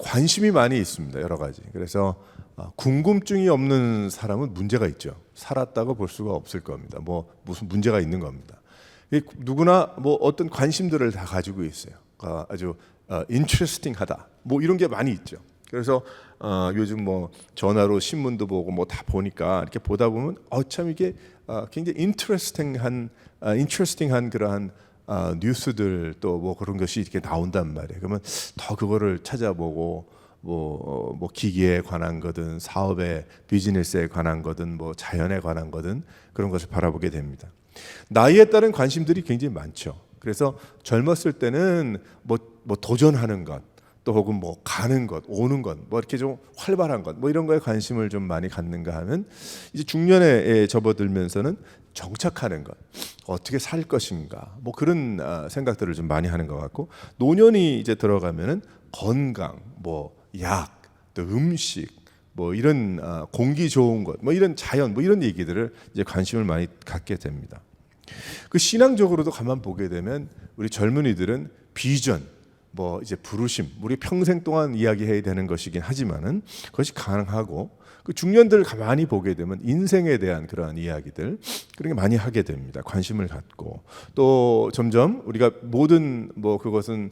관심이 많이 있습니다. 여러 가지. 그래서 궁금증이 없는 사람은 문제가 있죠. 살았다고 볼 수가 없을 겁니다. 뭐 무슨 문제가 있는 겁니다. 누구나 뭐 어떤 관심들을 다 가지고 있어요. 아주 인트레스팅하다. 뭐 이런 게 많이 있죠. 그래서 요즘 뭐 전화로 신문도 보고 뭐 다 보니까 이렇게 보다 보면 참 이게 굉장히 인트레스팅한 그러한 뉴스들 또 뭐 그런 것이 이렇게 나온단 말이에요. 그러면 더 그거를 찾아보고 뭐 기기에 관한 거든 사업에 비즈니스에 관한 거든 뭐 자연에 관한 거든 그런 것을 바라보게 됩니다. 나이에 따른 관심들이 굉장히 많죠. 그래서 젊었을 때는 뭐 도전하는 것, 또 혹은 뭐 가는 것, 오는 것, 뭐 이렇게 좀 활발한 것, 뭐 이런 거에 관심을 좀 많이 갖는가 하면 이제 중년에 접어들면서는 정착하는 것, 어떻게 살 것인가, 뭐 그런 생각들을 좀 많이 하는 것 같고, 노년이 이제 들어가면은 건강, 뭐 약, 또 음식, 뭐 이런 공기 좋은 것, 뭐 이런 자연, 뭐 이런 얘기들을 이제 관심을 많이 갖게 됩니다. 그 신앙적으로도 가만 보게 되면 우리 젊은이들은 비전, 뭐 이제 부르심, 우리 평생 동안 이야기해야 되는 것이긴 하지만은 그것이 가능하고, 그 중년들 가만히 보게 되면 인생에 대한 그러한 이야기들 그런 게 많이 하게 됩니다. 관심을 갖고 또 점점 우리가 모든 뭐 그것은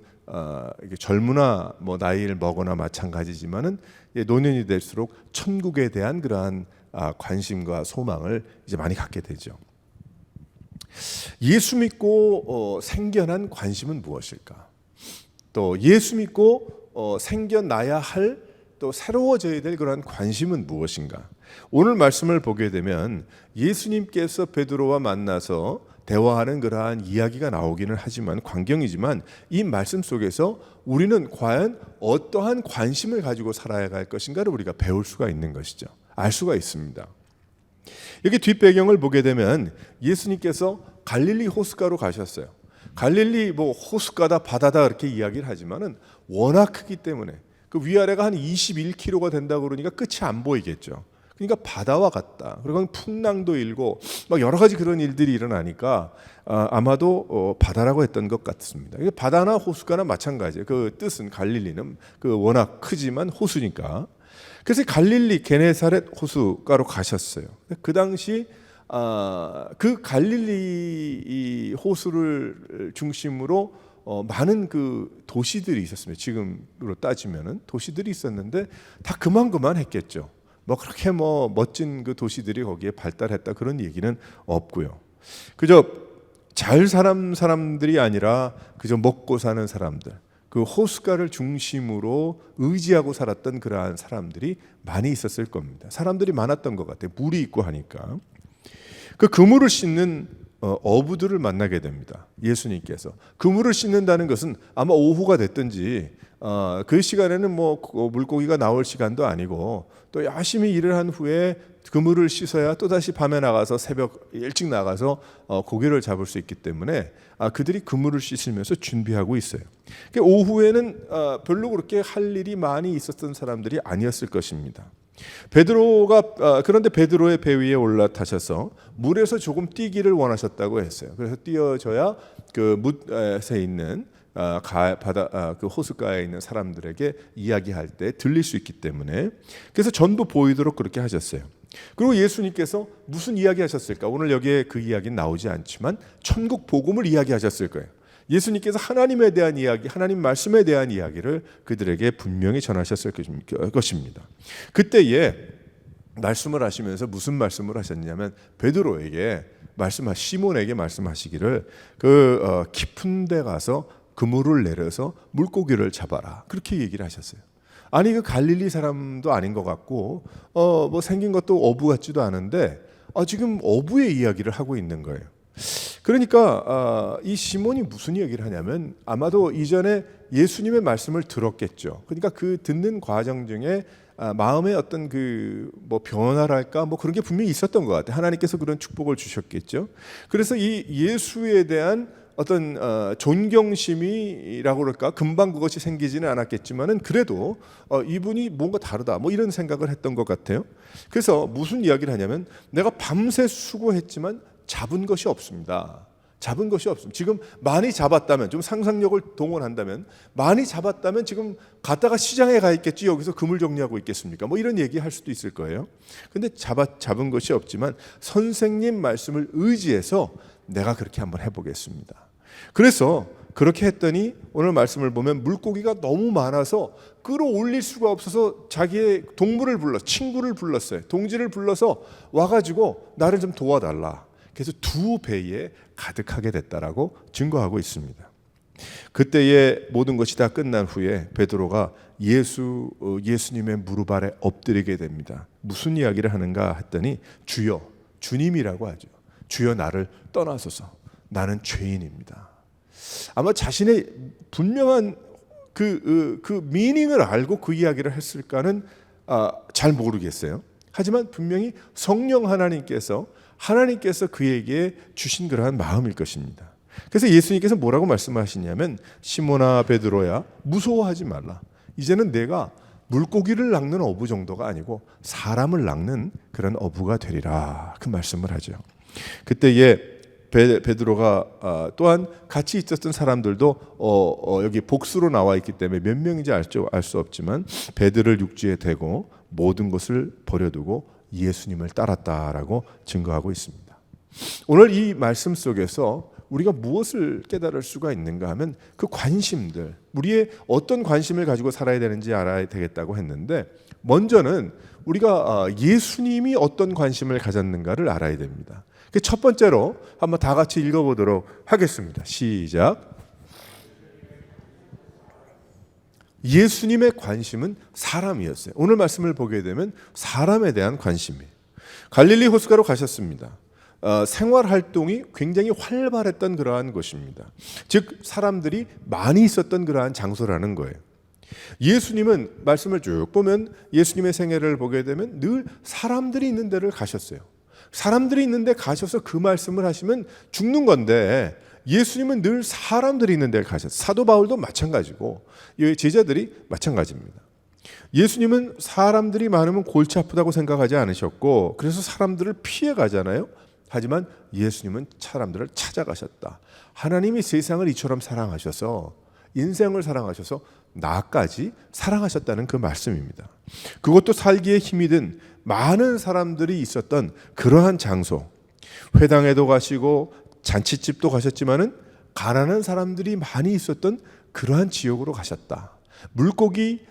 이게 젊으나 뭐 나이를 먹거나 마찬가지지만은 노년이 될수록 천국에 대한 그러한 관심과 소망을 이제 많이 갖게 되죠. 예수 믿고 생겨난 관심은 무엇일까? 또 예수 믿고 생겨나야 할 또 새로워져야 될 그러한 관심은 무엇인가? 오늘 말씀을 보게 되면 예수님께서 베드로와 만나서 대화하는 그러한 이야기가 나오기는 하지만 광경이지만 이 말씀 속에서 우리는 과연 어떠한 관심을 가지고 살아야 할 것인가를 우리가 배울 수가 있는 것이죠. 알 수가 있습니다. 여기 뒷배경을 보게 되면 예수님께서 갈릴리 호숫가로 가셨어요. 갈릴리 뭐 호숫가다 바다다 이렇게 이야기를 하지만은 워낙 크기 때문에 그 위아래가 한 21km가 된다고 그러니까 끝이 안 보이겠죠. 그러니까 바다와 같다. 그리고 풍랑도 일고 막 여러 가지 그런 일들이 일어나니까 아마도 바다라고 했던 것 같습니다. 바다나 호숫가나 마찬가지예요. 그 뜻은 갈릴리는 그 워낙 크지만 호수니까. 그래서 갈릴리 게네사렛 호숫가로 가셨어요. 그 당시 그 갈릴리 호수를 중심으로 많은 그 도시들이 있었습니다. 지금으로 따지면은 도시들이 있었는데 다 그만했겠죠. 뭐 그렇게 뭐 멋진 그 도시들이 거기에 발달했다 그런 얘기는 없고요. 그저 잘 사는 사람들이 아니라 그저 먹고 사는 사람들, 그 호숫가를 중심으로 의지하고 살았던 그러한 사람들이 많이 있었을 겁니다. 사람들이 많았던 것 같아요. 물이 있고 하니까. 그 그물을 씻는 어부들을 만나게 됩니다. 예수님께서 그물을 씻는다는 것은 아마 오후가 됐든지 그 시간에는 뭐 물고기가 나올 시간도 아니고 또 열심히 일을 한 후에 그물을 씻어야 또 다시 밤에 나가서 새벽 일찍 나가서 고기를 잡을 수 있기 때문에 그들이 그물을 씻으면서 준비하고 있어요. 오후에는 별로 그렇게 할 일이 많이 있었던 사람들이 아니었을 것입니다. 그런데 베드로의 배 위에 올라타셔서 물에서 조금 뛰기를 원하셨다고 했어요. 그래서 뛰어져야 그 물에 있는 바다 그 호숫가에 있는 사람들에게 이야기할 때 들릴 수 있기 때문에 그래서 전부 보이도록 그렇게 하셨어요. 그리고 예수님께서 무슨 이야기 하셨을까? 오늘 여기에 그 이야기는 나오지 않지만 천국 복음을 이야기하셨을 거예요. 예수님께서 하나님에 대한 이야기, 하나님 말씀에 대한 이야기를 그들에게 분명히 전하셨을 것입니다. 그때에 말씀을 하시면서 무슨 말씀을 하셨냐면 베드로에게 시몬에게 말씀하시기를 그 깊은 데 가서 그물을 내려서 물고기를 잡아라. 그렇게 얘기를 하셨어요. 아니 그 갈릴리 사람도 아닌 것 같고 뭐 생긴 것도 어부 같지도 않은데 지금 어부의 이야기를 하고 있는 거예요. 그러니까 이 시몬이 무슨 얘기를 하냐면 아마도 이전에 예수님의 말씀을 들었겠죠. 그러니까 그 듣는 과정 중에 마음의 어떤 그 뭐 변화랄까 뭐 그런 게 분명히 있었던 것 같아요. 하나님께서 그런 축복을 주셨겠죠. 그래서 이 예수에 대한 어떤 존경심이라고 그럴까 금방 그것이 생기지는 않았겠지만은 그래도 이분이 뭔가 다르다 뭐 이런 생각을 했던 것 같아요. 그래서 무슨 이야기를 하냐면 내가 밤새 수고했지만 잡은 것이 없습니다. 잡은 것이 없습니다. 지금 많이 잡았다면, 좀 상상력을 동원한다면, 많이 잡았다면 지금 갔다가 시장에 가 있겠지, 여기서 그물 정리하고 있겠습니까? 뭐 이런 얘기 할 수도 있을 거예요. 근데 잡은 것이 없지만 선생님 말씀을 의지해서 내가 그렇게 한번 해보겠습니다. 그래서 그렇게 했더니 오늘 말씀을 보면 물고기가 너무 많아서 끌어올릴 수가 없어서 자기의 동물을 불러, 친구를 불렀어요. 동지를 불러서 와가지고 나를 좀 도와달라. 그래서 2배에 가득하게 됐다라고 증거하고 있습니다. 그때의 모든 것이 다 끝난 후에 베드로가 예수님의 무릎 아래 엎드리게 됩니다. 무슨 이야기를 하는가 했더니 주여, 주님이라고 하죠. 주여 나를 떠나소서. 나는 죄인입니다. 아마 자신의 분명한 그 미닝을 알고 그 이야기를 했을까는 잘 모르겠어요. 하지만 분명히 성령 하나님께서 그에게 주신 그러한 마음일 것입니다. 그래서 예수님께서 뭐라고 말씀하시냐면 시몬아 베드로야 무서워하지 말라. 이제는 내가 물고기를 낚는 어부 정도가 아니고 사람을 낚는 그런 어부가 되리라. 그 말씀을 하죠. 그때에 베드로가 또한 같이 있었던 사람들도 여기 복수로 나와 있기 때문에 몇 명인지 알 수 없지만 베드로를 육지에 대고 모든 것을 버려두고 예수님을 따랐다라고 증거하고 있습니다. 오늘 이 말씀 속에서 우리가 무엇을 깨달을 수가 있는가 하면 그 관심들, 우리의 어떤 관심을 가지고 살아야 되는지 알아야 되겠다고 했는데 먼저는 우리가 예수님이 어떤 관심을 가졌는가를 알아야 됩니다. 첫 번째로 한번 다 같이 읽어보도록 하겠습니다. 시작. 예수님의 관심은 사람이었어요. 오늘 말씀을 보게 되면 사람에 대한 관심이에요. 갈릴리 호수가로 가셨습니다. 생활 활동이 굉장히 활발했던 그러한 곳입니다. 즉 사람들이 많이 있었던 그러한 장소라는 거예요. 예수님은 말씀을 쭉 보면 예수님의 생애를 보게 되면 늘 사람들이 있는 데를 가셨어요. 사람들이 있는 데 가셔서 그 말씀을 하시면 죽는 건데 예수님은 늘 사람들이 있는 데를 가셨어요. 사도 바울도 마찬가지고 제자들이 마찬가지입니다. 예수님은 사람들이 많으면 골치 아프다고 생각하지 않으셨고 그래서 사람들을 피해 가잖아요. 하지만 예수님은 사람들을 찾아가셨다. 하나님이 세상을 이처럼 사랑하셔서 인생을 사랑하셔서 나까지 사랑하셨다는 그 말씀입니다. 그것도 살기에 힘이 든 많은 사람들이 있었던 그러한 장소. 회당에도 가시고 잔치집도 가셨지만은 가난한 사람들이 많이 있었던 그러한 지역으로 가셨다. 물고기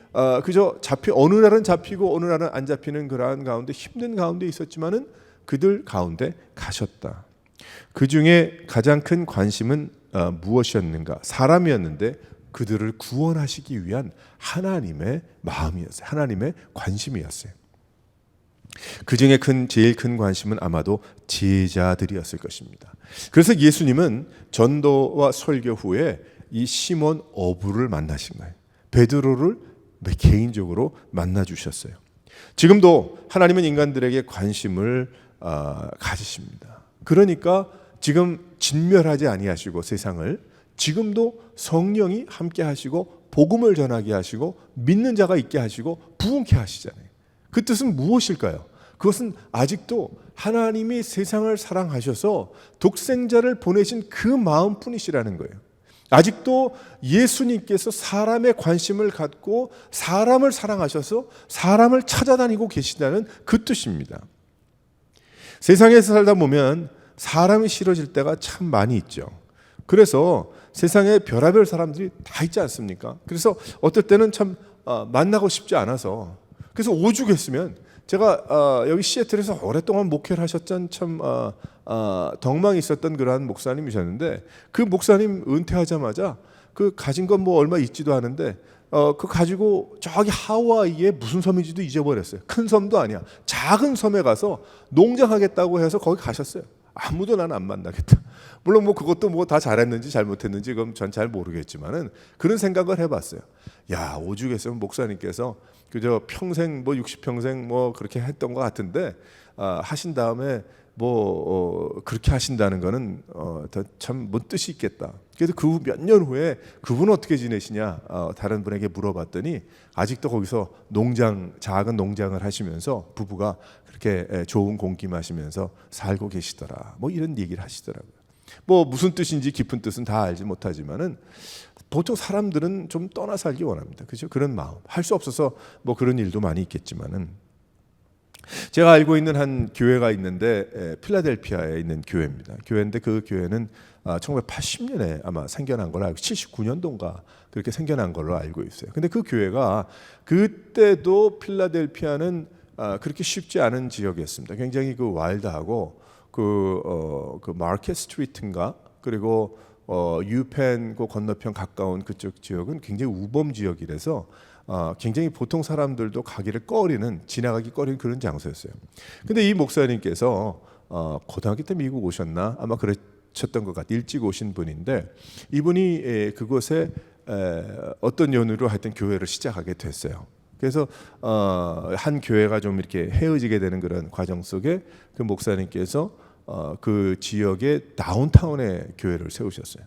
그저 어느 날은 잡히고 어느 날은 안 잡히는 그러한 가운데 힘든 가운데 있었지만은 그들 가운데 가셨다. 그 중에 가장 큰 관심은 무엇이었는가? 사람이었는데 그들을 구원하시기 위한 하나님의 마음이었어요. 하나님의 관심이었어요. 그 중에 제일 큰 관심은 아마도 제자들이었을 것입니다. 그래서 예수님은 전도와 설교 후에 이 시몬 어부를 만나신 거예요. 베드로를 개인적으로 만나 주셨어요. 지금도 하나님은 인간들에게 관심을 가지십니다. 그러니까 지금 진멸하지 아니하시고 세상을 지금도 성령이 함께 하시고 복음을 전하게 하시고 믿는 자가 있게 하시고 부흥케 하시잖아요. 그 뜻은 무엇일까요? 그것은 아직도 하나님이 세상을 사랑하셔서 독생자를 보내신 그 마음뿐이시라는 거예요. 아직도 예수님께서 사람의 관심을 갖고 사람을 사랑하셔서 사람을 찾아다니고 계시다는 그 뜻입니다. 세상에서 살다 보면 사람이 싫어질 때가 참 많이 있죠. 그래서 세상에 별의별 사람들이 다 있지 않습니까? 그래서 어떨 때는 참 만나고 싶지 않아서 그래서 오죽했으면 제가 여기 시애틀에서 오랫동안 목회를 하셨던 참 덕망이 있었던 그러한 목사님이셨는데 그 목사님 은퇴하자마자 그 가진 건 뭐 얼마 있지도 않은데 그 가지고 저기 하와이에 무슨 섬인지도 잊어버렸어요. 큰 섬도 아니야. 작은 섬에 가서 농장하겠다고 해서 거기 가셨어요. 아무도 난 안 만나겠다. 물론 뭐 그것도 뭐 다 잘했는지 잘못했는지 그건 전 잘 모르겠지만은 그런 생각을 해봤어요. 야 오죽했으면 목사님께서 그저 평생 뭐 60평생 뭐 그렇게 했던 것 같은데 하신 다음에 뭐 그렇게 하신다는 거는 참 뭔 뜻이 있겠다. 그래서 그 몇 년 후에 그분 어떻게 지내시냐 다른 분에게 물어봤더니 아직도 거기서 작은 농장을 하시면서 부부가 그렇게 좋은 공기 마시면서 살고 계시더라. 뭐 이런 얘기를 하시더라고요. 뭐 무슨 뜻인지 깊은 뜻은 다 알지 못하지만은 보통 사람들은 좀 떠나 살기 원합니다. 그렇죠? 그런 마음. 할 수 없어서 뭐 그런 일도 많이 있겠지만은 제가 알고 있는 한 교회가 있는데 필라델피아에 있는 교회입니다. 교회인데 그 교회는 1980년에 아마 생겨난 걸로 알고 79년도인가 그렇게 생겨난 걸로 알고 있어요. 근데 그 교회가 그때도 필라델피아는 그렇게 쉽지 않은 지역이었습니다. 굉장히 그 와일드하고 그 마켓 스트리트인가 그리고 유펜 그 건너편 가까운 그쪽 지역은 굉장히 우범 지역이라서 굉장히 보통 사람들도 가기를 지나가기 꺼리는 그런 장소였어요. 근데 이 목사님께서 고등학교 때 미국 오셨나 아마 그러셨던 것 같아요. 일찍 오신 분인데 이분이 그곳에 어떤 연유로 하여튼 교회를 시작하게 됐어요. 그래서 한 교회가 좀 이렇게 헤어지게 되는 그런 과정 속에 그 목사님께서 그 지역의 다운타운에 교회를 세우셨어요.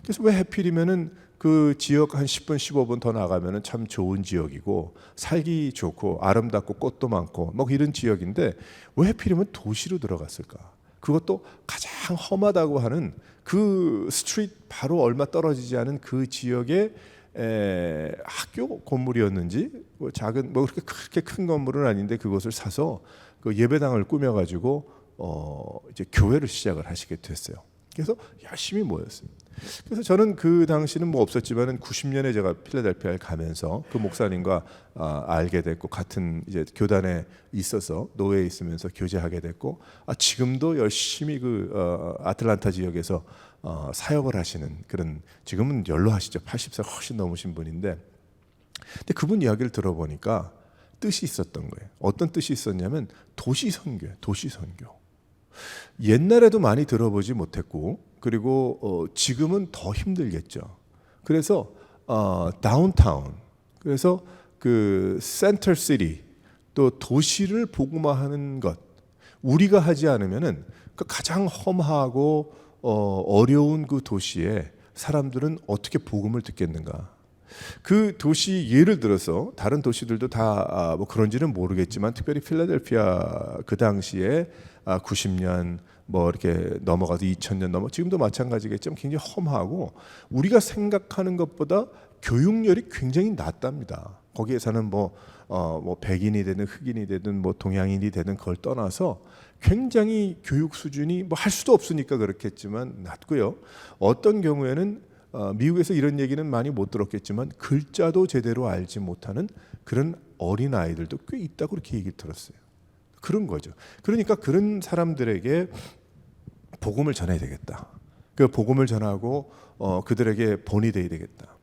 그래서 왜 하필이면은 그 지역 한 10분 15분 더 나가면은 참 좋은 지역이고 살기 좋고 아름답고 꽃도 많고 뭐 이런 지역인데 왜 하필이면 도시로 들어갔을까? 그것도 가장 험하다고 하는 그 스트리트 바로 얼마 떨어지지 않은 그 지역의 학교 건물이었는지 뭐 작은 뭐 그렇게 큰 건물은 아닌데 그것을 사서 그 예배당을 꾸며가지고 이제 교회를 시작을 하시게 됐어요. 그래서 열심히 모였습니다. 그래서 저는 그 당시는 뭐 없었지만은 90년에 제가 필라델피아에 가면서 그 목사님과 알게 됐고 같은 이제 교단에 있어서 노예에 있으면서 교제하게 됐고 지금도 열심히 그 아틀란타 지역에서 사역을 하시는 그런 지금은 연로하시죠. 80세 훨씬 넘으신 분인데 근데 그분 이야기를 들어보니까 뜻이 있었던 거예요. 어떤 뜻이 있었냐면 도시 선교예요. 도시 선교. 옛날에도 많이 들어보지 못했고 그리고 지금은 더 힘들겠죠. 그래서 다운타운 그래서 그 센터 시티 또 도시를 복음화하는 것 우리가 하지 않으면은 그 가장 험하고 어려운 그 도시에 사람들은 어떻게 복음을 듣겠는가? 그 도시 예를 들어서 다른 도시들도 다 뭐 그런지는 모르겠지만 특별히 필라델피아 그 당시에 90년 뭐 이렇게 넘어가서 2000년 넘어 지금도 마찬가지겠지만 굉장히 험하고 우리가 생각하는 것보다 교육열이 굉장히 낮답니다. 거기에 사는 뭐 백인이 되든 흑인이 되든 뭐 동양인이 되든 그걸 떠나서 굉장히 교육 수준이 뭐 할 수도 없으니까 그렇겠지만 낮고요. 어떤 경우에는 미국에서 이런 얘기는 많이 못 들었겠지만 글자도 제대로 알지 못하는 그런 어린 아이들도 꽤 있다고 그렇게 얘기 들었어요. 그런 거죠. 그러니까 그런 사람들에게 복음을 전해야 되겠다. 그 복음을 전하고 그들에게 본이 돼야 되겠다.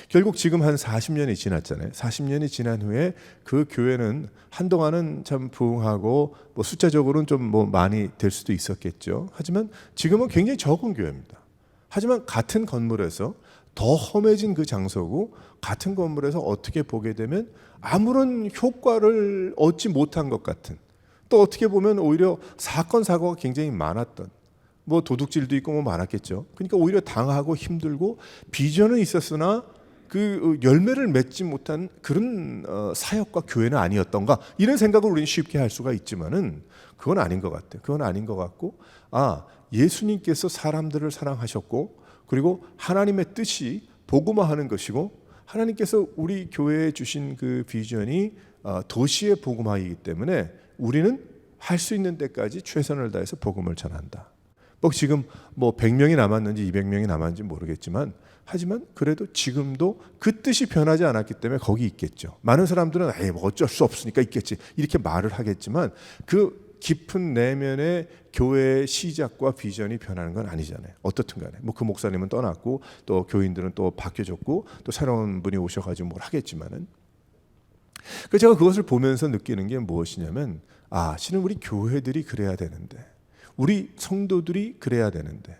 결국 지금 한 40년이 지났잖아요. 40년이 지난 후에 그 교회는 한동안은 참 부흥하고 뭐 숫자적으로는 좀 뭐 많이 될 수도 있었겠죠. 하지만 지금은 굉장히 적은 교회입니다. 하지만 같은 건물에서 더 험해진 그 장소고 같은 건물에서 어떻게 보게 되면 아무런 효과를 얻지 못한 것 같은 또 어떻게 보면 오히려 사건 사고가 굉장히 많았던 뭐 도둑질도 있고 뭐 많았겠죠. 그러니까 오히려 당하고 힘들고 비전은 있었으나 그 열매를 맺지 못한 그런 사역과 교회는 아니었던가 이런 생각을 우리는 쉽게 할 수가 있지만은 그건 아닌 것 같아요. 그건 아닌 것 같고 예수님께서 사람들을 사랑하셨고 그리고 하나님의 뜻이 복음화하는 것이고 하나님께서 우리 교회에 주신 그 비전이 도시의 복음화이기 때문에 우리는 할 수 있는 데까지 최선을 다해서 복음을 전한다. 뭐 지금 뭐 100명이 남았는지 200명이 남았는지 모르겠지만 하지만 그래도 지금도 그 뜻이 변하지 않았기 때문에 거기 있겠죠. 많은 사람들은 뭐 어쩔 수 없으니까 있겠지 이렇게 말을 하겠지만 그 깊은 내면의 교회의 시작과 비전이 변하는 건 아니잖아요. 어떻든 간에 뭐 그 목사님은 떠났고 또 교인들은 또 바뀌어졌고 또 새로운 분이 오셔가지고 뭘 하겠지만은 그 제가 그것을 보면서 느끼는 게 무엇이냐면 실은 우리 교회들이 그래야 되는데 우리 성도들이 그래야 되는데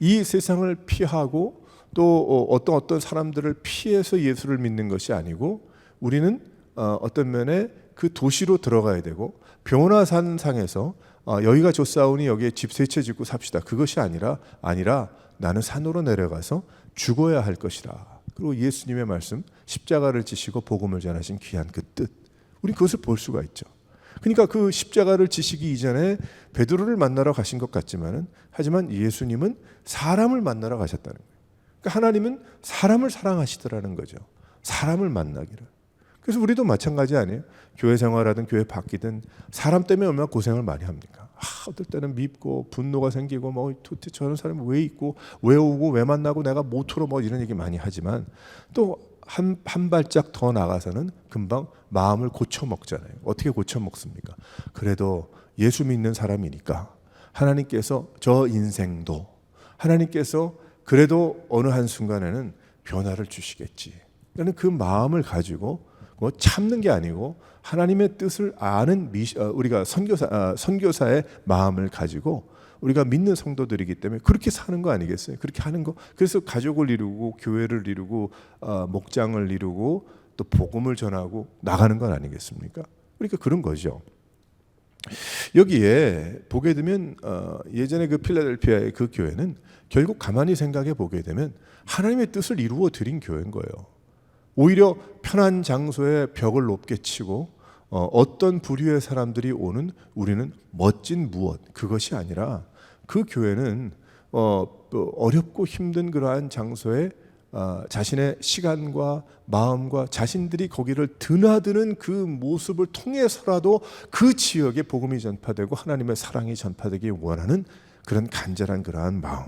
이 세상을 피하고 또 어떤 사람들을 피해서 예수를 믿는 것이 아니고 우리는 어떤 면에 그 도시로 들어가야 되고 변화산상에서 여기가 좋사오니 여기에 집 세 채 짓고 삽시다. 그것이 아니라 나는 산으로 내려가서 죽어야 할 것이라. 그리고 예수님의 말씀 십자가를 지시고 복음을 전하신 귀한 그 뜻 우리 그것을 볼 수가 있죠. 그러니까 그 십자가를 지시기 이전에 베드로를 만나러 가신 것 같지만은, 하지만 예수님은 사람을 만나러 가셨다는 거예요. 그러니까 하나님은 사람을 사랑하시더라는 거죠. 사람을 만나기를. 그래서 우리도 마찬가지 아니에요? 교회 생활하든 교회 바뀌든 사람 때문에 얼마나 고생을 많이 합니까? 어떨 때는 밉고 분노가 생기고 뭐 도대체 저런 사람이 왜 있고 왜 오고 왜 만나고 내가 모토로 뭐 이런 얘기 많이 하지만, 또 한 발짝 더 나가서는 금방 마음을 고쳐 먹잖아요. 어떻게 고쳐 먹습니까? 그래도 예수 믿는 사람이니까 하나님께서 저 인생도 하나님께서 그래도 어느 한순간에는 변화를 주시겠지 라는 그 마음을 가지고 뭐 참는 게 아니고 하나님의 뜻을 아는 우리가 선교사의 마음을 가지고 우리가 믿는 성도들이기 때문에 그렇게 사는 거 아니겠어요? 그렇게 하는 거. 그래서 가족을 이루고 교회를 이루고 목장을 이루고 또 복음을 전하고 나가는 건 아니겠습니까? 그러니까 그런 거죠. 여기에 보게 되면 예전에 그 필라델피아의 그 교회는 결국 가만히 생각해 보게 되면 하나님의 뜻을 이루어 드린 교회인 거예요. 오히려 편한 장소에 벽을 높게 치고 어떤 부류의 사람들이 오는 우리는 멋진 무엇, 그것이 아니라 그 교회는 어렵고 힘든 그러한 장소에 자신의 시간과 마음과 자신들이 거기를 드나드는 그 모습을 통해서라도 그 지역에 복음이 전파되고 하나님의 사랑이 전파되기 원하는 그런 간절한 그러한 마음.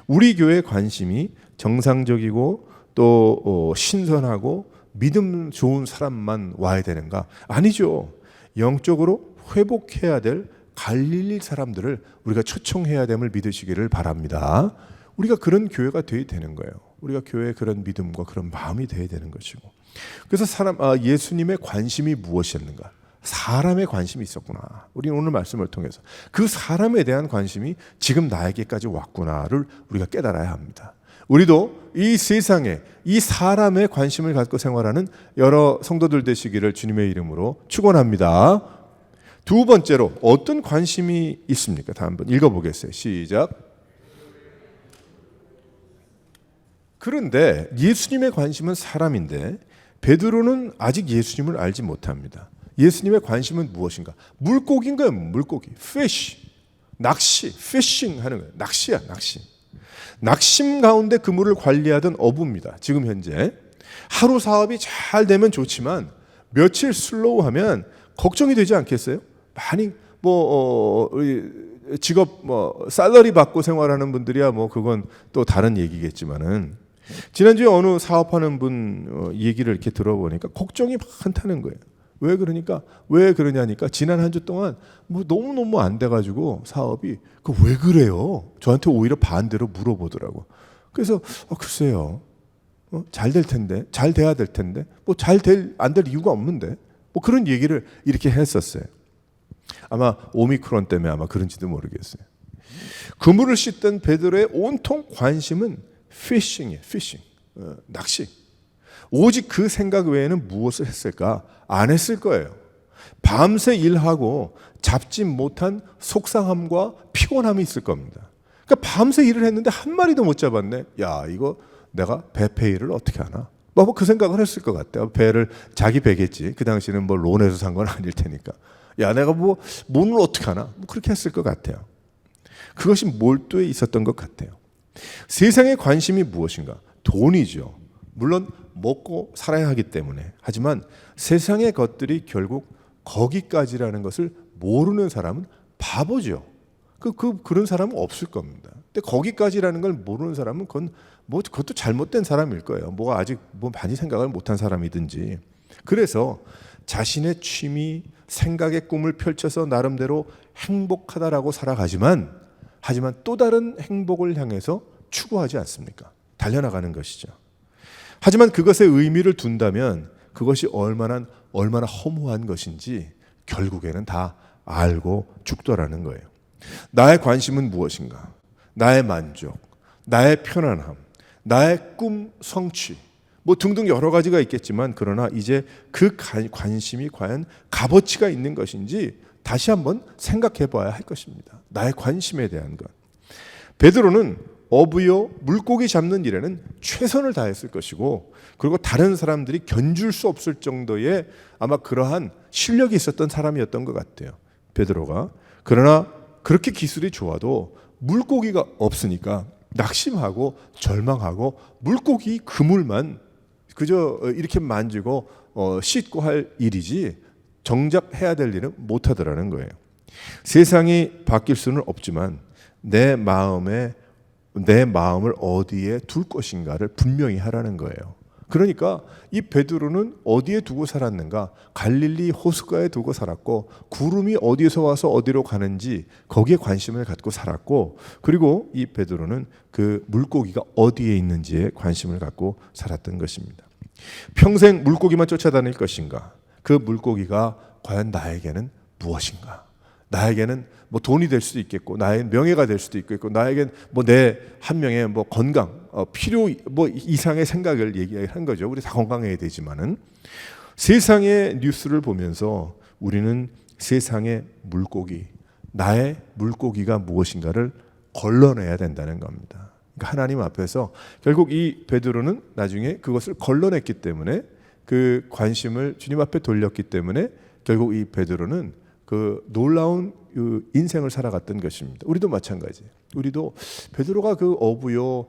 우리 교회의 관심이 정상적이고 또 신선하고 믿음 좋은 사람만 와야 되는가? 아니죠. 영적으로 회복해야 될 갈릴리 사람들을 우리가 초청해야 됨을 믿으시기를 바랍니다. 우리가 그런 교회가 되어야 되는 거예요. 우리가 교회에 그런 믿음과 그런 마음이 되어야 되는 것이고. 그래서 예수님의 관심이 무엇이었는가? 사람의 관심이 있었구나. 우리는 오늘 말씀을 통해서 그 사람에 대한 관심이 지금 나에게까지 왔구나를 우리가 깨달아야 합니다. 우리도 이 세상에 이 사람의 관심을 갖고 생활하는 여러 성도들 되시기를 주님의 이름으로 축원합니다. 두 번째로 어떤 관심이 있습니까? 다 한번 읽어보겠어요. 시작. 그런데 예수님의 관심은 사람인데 베드로는 아직 예수님을 알지 못합니다. 예수님의 관심은 무엇인가? 물고기인 거예요. 물고기. fish. 낚시. fishing 하는 거예요. 낚시야, 낚시. 낙심 가운데 그물을 관리하던 어부입니다. 지금 현재 하루 사업이 잘 되면 좋지만 며칠 슬로우하면 걱정이 되지 않겠어요? 많이 직업 살러리 받고 생활하는 분들이야 그건 또 다른 얘기겠지만은, 지난주에 어느 사업하는 분 얘기를 이렇게 들어보니까 걱정이 많다는 거예요. 왜 그러냐니까 지난 한 주 동안 너무너무 안 돼가지고 사업이 왜 그래요? 저한테 오히려 반대로 물어보더라고. 그래서 글쎄요, 잘 될 텐데, 잘 돼야 될 텐데, 안 될 이유가 없는데, 그런 얘기를 이렇게 했었어요. 아마 오미크론 때문에 아마 그런지도 모르겠어요. 그물을 씻던 베드로의 온통 관심은 피싱이에요. 피싱, 낚시. 오직 그 생각 외에는 무엇을 했을까? 안 했을 거예요. 밤새 일하고 잡지 못한 속상함과 피곤함이 있을 겁니다. 그러니까 밤새 일을 했는데 한 마리도 못 잡았네. 야, 이거 내가 배 페이를 어떻게 하나? 그 생각을 했을 것 같아요. 배를 자기 배겠지. 그 당시에는 론에서 산 건 아닐 테니까. 야, 내가 문을 어떻게 하나? 그렇게 했을 것 같아요. 그것이 몰두에 있었던 것 같아요. 세상의 관심이 무엇인가? 돈이죠. 물론 먹고 살아야 하기 때문에. 하지만 세상의 것들이 결국 거기까지라는 것을 모르는 사람은 바보죠. 그런 사람은 없을 겁니다. 근데 거기까지라는 걸 모르는 사람은 그것도 잘못된 사람일 거예요. 아직 많이 생각을 못한 사람이든지. 그래서 자신의 취미, 생각의 꿈을 펼쳐서 나름대로 행복하다라고 살아가지만, 하지만 또 다른 행복을 향해서 추구하지 않습니까? 달려나가는 것이죠. 하지만 그것에 의미를 둔다면 그것이 얼마나 허무한 것인지 결국에는 다 알고 죽더라는 거예요. 나의 관심은 무엇인가? 나의 만족, 나의 편안함, 나의 꿈 성취, 등등 여러 가지가 있겠지만, 그러나 이제 그 관심이 과연 값어치가 있는 것인지 다시 한번 생각해 봐야 할 것입니다. 나의 관심에 대한 것. 베드로는 어부요 물고기 잡는 일에는 최선을 다했을 것이고, 그리고 다른 사람들이 견줄 수 없을 정도의 아마 그러한 실력이 있었던 사람이었던 것 같아요, 베드로가. 그러나 그렇게 기술이 좋아도 물고기가 없으니까 낙심하고 절망하고 물고기 그물만 그저 이렇게 만지고 씻고 할 일이지 정작 해야 될 일은 못하더라는 거예요. 세상이 바뀔 수는 없지만 내 마음을 어디에 둘 것인가를 분명히 하라는 거예요. 그러니까 이 베드로는 어디에 두고 살았는가? 갈릴리 호숫가에 두고 살았고, 구름이 어디에서 와서 어디로 가는지 거기에 관심을 갖고 살았고, 그리고 이 베드로는 그 물고기가 어디에 있는지에 관심을 갖고 살았던 것입니다. 평생 물고기만 쫓아다닐 것인가? 그 물고기가 과연 나에게는 무엇인가? 나에게는 뭐 돈이 될 수도 있겠고, 나의 명예가 될 수도 있고, 나에겐 뭐 내 한 명의 뭐 건강, 필요 뭐 이상의 생각을 얘기한 거죠. 우리 다 건강해야 되지만은 세상의 뉴스를 보면서 우리는 세상의 물고기, 나의 물고기가 무엇인가를 걸러내야 된다는 겁니다. 그러니까 하나님 앞에서 결국 이 베드로는 나중에 그것을 걸러냈기 때문에, 그 관심을 주님 앞에 돌렸기 때문에 결국 이 베드로는 그 놀라운 인생을 살아갔던 것입니다. 우리도 마찬가지예요. 우리도 베드로가 그 어부요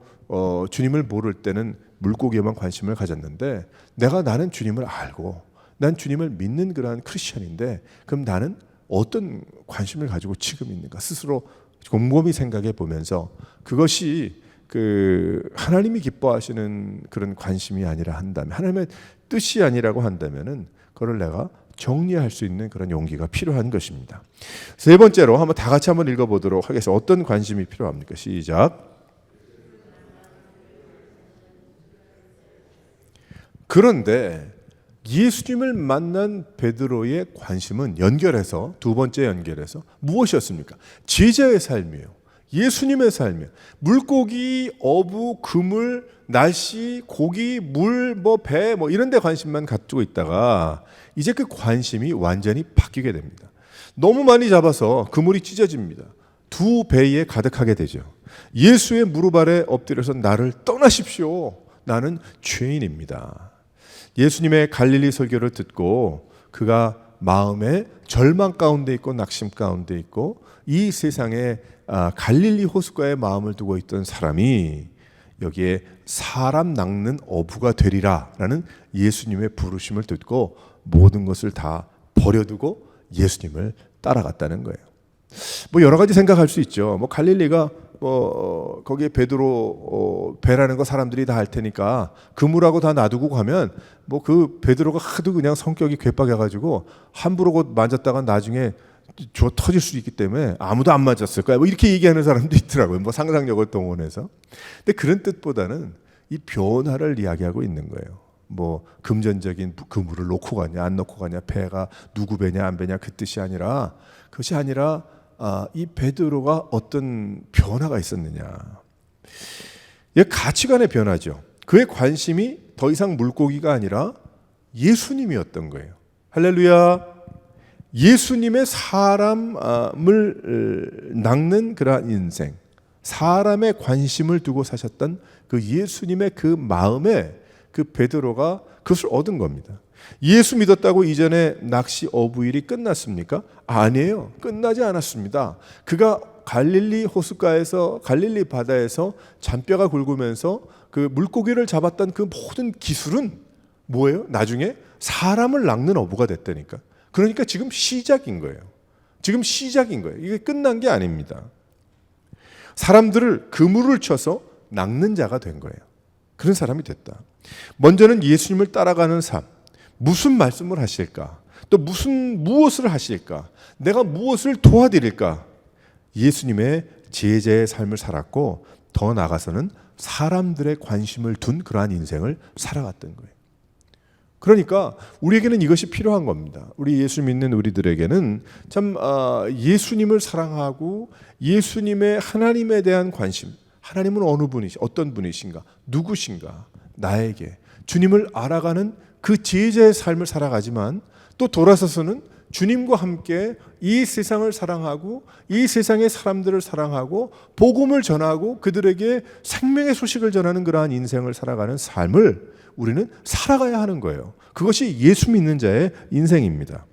주님을 모를 때는 물고기에만 관심을 가졌는데, 나는 주님을 알고 난 주님을 믿는 그러한 크리스천인데, 그럼 나는 어떤 관심을 가지고 지금 있는가 스스로 곰곰이 생각해 보면서, 그것이 그 하나님이 기뻐하시는 그런 관심이 아니라 한다면, 하나님의 뜻이 아니라고 한다면은 그걸 내가 정리할 수 있는 그런 용기가 필요한 것입니다. 세 번째로 한번 다 같이 한번 읽어보도록 하겠습니다. 어떤 관심이 필요합니까? 시작. 그런데 예수님을 만난 베드로의 관심은 두 번째 연결해서 무엇이었습니까? 제자의 삶이에요. 예수님의 삶이에요. 물고기, 어부, 그물, 날씨, 고기, 물, 배 이런 데 관심만 가지고 있다가 이제 그 관심이 완전히 바뀌게 됩니다. 너무 많이 잡아서 그물이 찢어집니다. 두 배에 가득하게 되죠. 예수의 무릎 아래 엎드려서 나를 떠나십시오. 나는 죄인입니다. 예수님의 갈릴리 설교를 듣고 그가 마음에 절망 가운데 있고 낙심 가운데 있고 이 세상에 갈릴리 호숫가에 마음을 두고 있던 사람이 여기에 사람 낚는 어부가 되리라 라는 예수님의 부르심을 듣고 모든 것을 다 버려두고 예수님을 따라갔다는 거예요. 여러 가지 생각할 수 있죠. 갈릴리가 거기에 베드로 배라는 거 사람들이 다 할 테니까 그물하고 다 놔두고 가면 그 베드로가 하도 그냥 성격이 괴팍해가지고 함부로 곧 만졌다가 나중에 터질 수 있기 때문에 아무도 안 맞았을 거야. 이렇게 얘기하는 사람도 있더라고요. 상상력을 동원해서. 근데 그런 뜻보다는 이 변화를 이야기하고 있는 거예요. 금전적인 그물을 놓고 가냐 안 놓고 가냐, 배가 누구 배냐 안 배냐 그 뜻이 아니라, 그것이 아니라 이 베드로가 어떤 변화가 있었느냐. 가치관의 변화죠. 그의 관심이 더 이상 물고기가 아니라 예수님이었던 거예요. 할렐루야. 예수님의 사람을 낚는 그러한 인생, 사람의 관심을 두고 사셨던 그 예수님의 그 마음에 그 베드로가 그것을 얻은 겁니다. 예수 믿었다고 이전에 낚시 어부일이 끝났습니까? 아니에요. 끝나지 않았습니다. 그가 갈릴리 호숫가에서, 갈릴리 바다에서 잔뼈가 굵으면서 그 물고기를 잡았던 그 모든 기술은 뭐예요? 나중에 사람을 낚는 어부가 됐다니까. 그러니까 지금 시작인 거예요. 이게 끝난 게 아닙니다. 사람들을 그물을 쳐서 낚는 자가 된 거예요. 그런 사람이 됐다. 먼저는 예수님을 따라가는 삶. 무슨 말씀을 하실까? 또 무엇을 하실까? 내가 무엇을 도와드릴까? 예수님의 제자의 삶을 살았고, 더 나아가서는 사람들의 관심을 둔 그러한 인생을 살아갔던 거예요. 그러니까 우리에게는 이것이 필요한 겁니다. 우리 예수 믿는 우리들에게는 참 예수님을 사랑하고 예수님의 하나님에 대한 관심, 하나님은 어떤 분이신가, 누구신가, 나에게 주님을 알아가는 그 제자의 삶을 살아가지만, 또 돌아서서는 주님과 함께 이 세상을 사랑하고 이 세상의 사람들을 사랑하고 복음을 전하고 그들에게 생명의 소식을 전하는 그러한 인생을 살아가는 삶을 우리는 살아가야 하는 거예요. 그것이 예수 믿는 자의 인생입니다.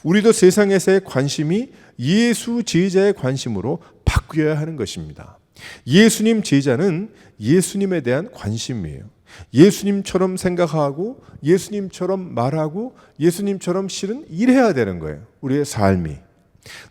우리도 세상에서의 관심이 예수 제자의 관심으로 바뀌어야 하는 것입니다. 예수님 제자는 예수님에 대한 관심이에요. 예수님처럼 생각하고 예수님처럼 말하고 예수님처럼 실은 일해야 되는 거예요. 우리의 삶이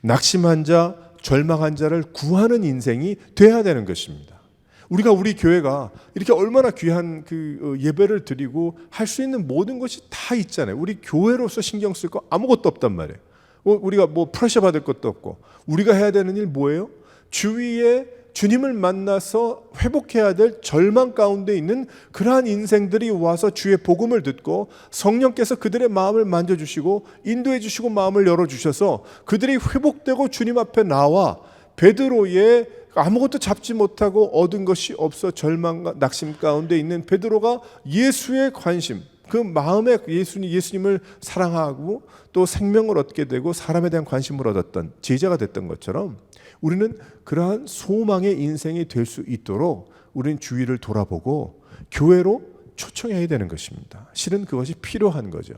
낙심한 자, 절망한 자를 구하는 인생이 돼야 되는 것입니다. 우리 교회가 이렇게 얼마나 귀한 그 예배를 드리고 할 수 있는 모든 것이 다 있잖아요. 우리 교회로서 신경 쓸 거 아무것도 없단 말이에요. 우리가 뭐 프레셔 받을 것도 없고 우리가 해야 되는 일 뭐예요? 주위에 주님을 만나서 회복해야 될 절망 가운데 있는 그러한 인생들이 와서 주의 복음을 듣고 성령께서 그들의 마음을 만져주시고 인도해 주시고 마음을 열어주셔서 그들이 회복되고 주님 앞에 나와 베드로의 아무것도 잡지 못하고 얻은 것이 없어 절망과 낙심 가운데 있는 베드로가 예수의 관심, 그 마음에 예수님을 사랑하고 또 생명을 얻게 되고 사람에 대한 관심을 얻었던 제자가 됐던 것처럼 우리는 그러한 소망의 인생이 될 수 있도록 우리는 주위를 돌아보고 교회로 초청해야 되는 것입니다. 실은 그것이 필요한 거죠.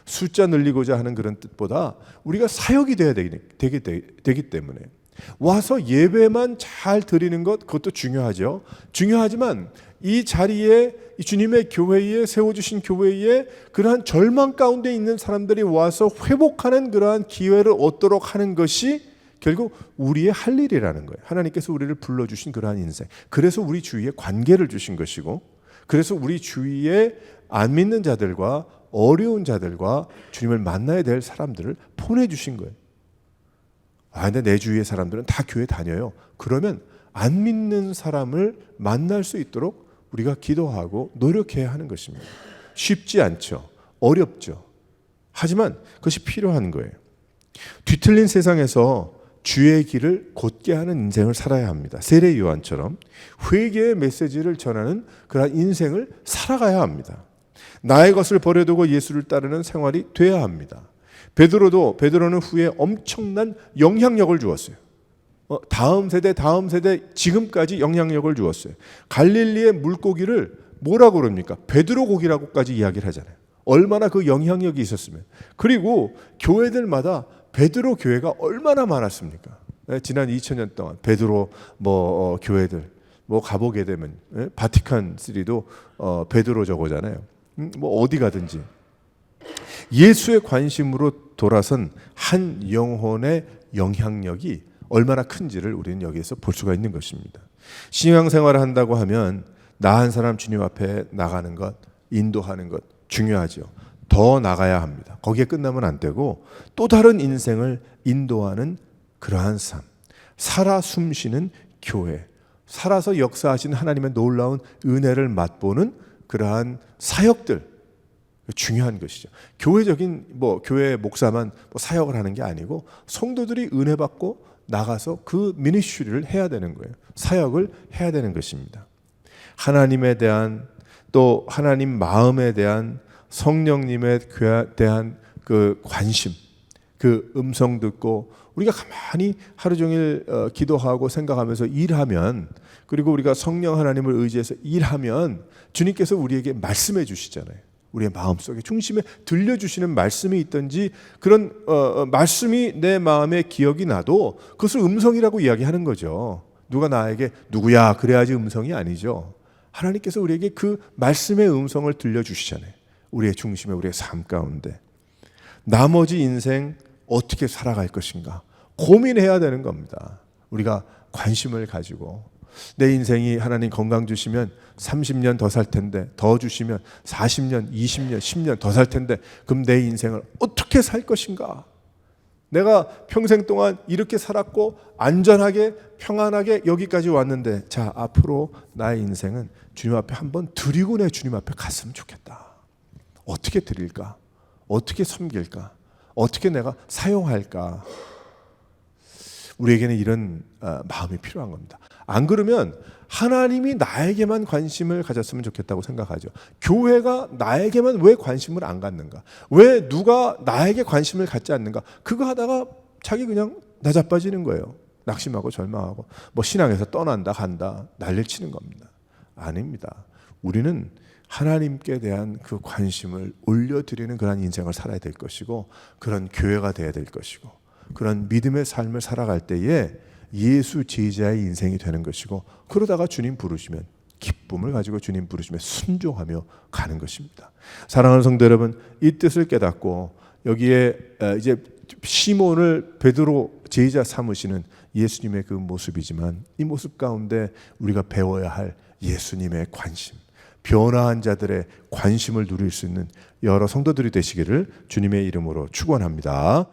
숫자 늘리고자 하는 그런 뜻보다 우리가 사역이 돼야 되기 때문에 와서 예배만 잘 드리는 것 그것도 중요하죠. 중요하지만 이 자리에 주님의 교회에 세워주신 교회에 그러한 절망 가운데 있는 사람들이 와서 회복하는 그러한 기회를 얻도록 하는 것이 결국 우리의 할 일이라는 거예요. 하나님께서 우리를 불러주신 그러한 인생. 그래서 우리 주위에 관계를 주신 것이고 그래서 우리 주위에 안 믿는 자들과 어려운 자들과 주님을 만나야 될 사람들을 보내주신 거예요. 근데 내 주위의 사람들은 다 교회 다녀요. 그러면 안 믿는 사람을 만날 수 있도록 우리가 기도하고 노력해야 하는 것입니다. 쉽지 않죠. 어렵죠. 하지만 그것이 필요한 거예요. 뒤틀린 세상에서 주의 길을 곧게 하는 인생을 살아야 합니다. 세례 요한처럼 회개의 메시지를 전하는 그런 인생을 살아가야 합니다. 나의 것을 버려두고 예수를 따르는 생활이 돼야 합니다. 베드로는 후에 엄청난 영향력을 주었어요. 다음 세대 지금까지 영향력을 주었어요. 갈릴리의 물고기를 뭐라고 그럽니까? 베드로 고기라고까지 이야기를 하잖아요. 얼마나 그 영향력이 있었으면. 그리고 교회들마다 베드로 교회가 얼마나 많았습니까? 지난 2000년 동안 베드로 교회들 가보게 되면 바티칸 시티도 베드로 저거잖아요. 어디 가든지 예수의 관심으로 돌아선 한 영혼의 영향력이 얼마나 큰지를 우리는 여기에서 볼 수가 있는 것입니다. 신앙생활을 한다고 하면 나 한 사람 주님 앞에 나가는 것, 인도하는 것 중요하죠. 더 나가야 합니다. 거기에 끝나면 안 되고 또 다른 인생을 인도하는 그러한 삶, 살아 숨쉬는 교회, 살아서 역사하신 하나님의 놀라운 은혜를 맛보는 그러한 사역들 중요한 것이죠. 교회적인 교회 목사만 사역을 하는 게 아니고 성도들이 은혜 받고 나가서 그 미니스트리를 해야 되는 거예요. 사역을 해야 되는 것입니다. 하나님에 대한 또 하나님 마음에 대한 성령님에 대한 그 관심, 그 음성 듣고 우리가 가만히 하루 종일 기도하고 생각하면서 일하면 그리고 우리가 성령 하나님을 의지해서 일하면 주님께서 우리에게 말씀해 주시잖아요. 우리의 마음속에 중심에 들려주시는 말씀이 있든지 그런 말씀이 내 마음에 기억이 나도 그것을 음성이라고 이야기하는 거죠. 누가 나에게 누구야 그래야지 음성이 아니죠. 하나님께서 우리에게 그 말씀의 음성을 들려주시잖아요. 우리의 중심에 우리의 삶 가운데 나머지 인생 어떻게 살아갈 것인가 고민해야 되는 겁니다. 우리가 관심을 가지고 내 인생이 하나님 건강 주시면 30년 더 살 텐데 더 주시면 40년, 20년, 10년 더 살 텐데 그럼 내 인생을 어떻게 살 것인가? 내가 평생 동안 이렇게 살았고 안전하게 평안하게 여기까지 왔는데 자 앞으로 나의 인생은 주님 앞에 한번 드리고 내 주님 앞에 갔으면 좋겠다. 어떻게 드릴까? 어떻게 섬길까? 어떻게 내가 사용할까? 우리에게는 이런 마음이 필요한 겁니다. 안 그러면 하나님이 나에게만 관심을 가졌으면 좋겠다고 생각하죠. 교회가 나에게만 왜 관심을 안 갖는가? 왜 누가 나에게 관심을 갖지 않는가? 그거 하다가 자기 그냥 나자빠지는 거예요. 낙심하고 절망하고 뭐 신앙에서 떠난다 간다 난리를 치는 겁니다. 아닙니다. 우리는 하나님께 대한 그 관심을 올려드리는 그런 인생을 살아야 될 것이고, 그런 교회가 돼야 될 것이고, 그런 믿음의 삶을 살아갈 때에 예수 제자의 인생이 되는 것이고, 그러다가 주님 부르시면 기쁨을 가지고 주님 부르시면 순종하며 가는 것입니다. 사랑하는 성도 여러분, 이 뜻을 깨닫고 여기에 이제 시몬을 베드로 제자 삼으시는 예수님의 그 모습이지만, 이 모습 가운데 우리가 배워야 할 예수님의 관심, 변화한 자들의 관심을 누릴 수 있는 여러 성도들이 되시기를 주님의 이름으로 축원합니다.